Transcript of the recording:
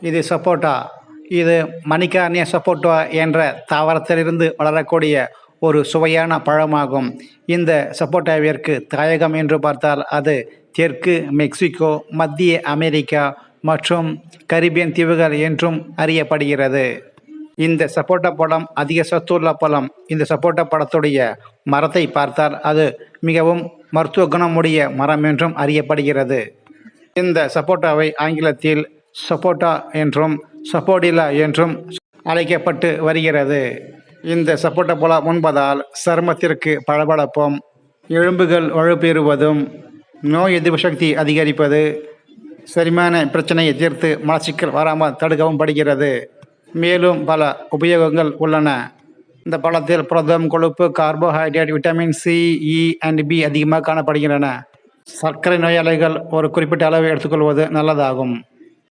இது சப்போட்டா. இது மணிகார்னியா சப்போட்டா என்ற தாவரத்திலிருந்து வளரக்கூடிய ஒரு சுவையான பழமாகும். இந்த சப்போட்டாவிற்கு தாயகம் என்று பார்த்தால் அது தெற்கு மெக்சிகோ, மத்திய அமெரிக்கா மற்றும் கரிபியன் தீவுகள் என்றும் அறியப்படுகிறது. இந்த சப்போட்டா பழம் அதிக சத்துள்ள பழம். இந்த சப்போட்டா பழத்துடைய மரத்தை பார்த்தால் அது மிகவும் மருத்துவ குணமுடைய மரம் என்றும் அறியப்படுகிறது. இந்த சப்போட்டாவை ஆங்கிலத்தில் சப்போட்டா என்றும் சப்போடிலா என்றும் அழைக்கப்பட்டு வருகிறது. இந்த சப்போட்டா பழம் உண்பதால் சருமத்திற்கு பளபளப்பும், எலும்புகள் வலுப்பெறுவதும், நோய் எதிர்ப்பு சக்தி அதிகரிப்பது, செரிமான பிரச்சனையை தீர்த்து மலச்சிக்கல் வராமல் தடுக்கவும் படுகிறது. மேலும் பல உபயோகங்கள் உள்ளன. இந்த பழத்தில் புரதம், கொழுப்பு, carbohydrate, vitamin C, E and B அதிகமாக காணப்படுகின்றன. சர்க்கரை நோயாளிகள் ஒரு குறிப்பிட்ட அளவு எடுத்துக்கொள்வது நல்லதாகும்.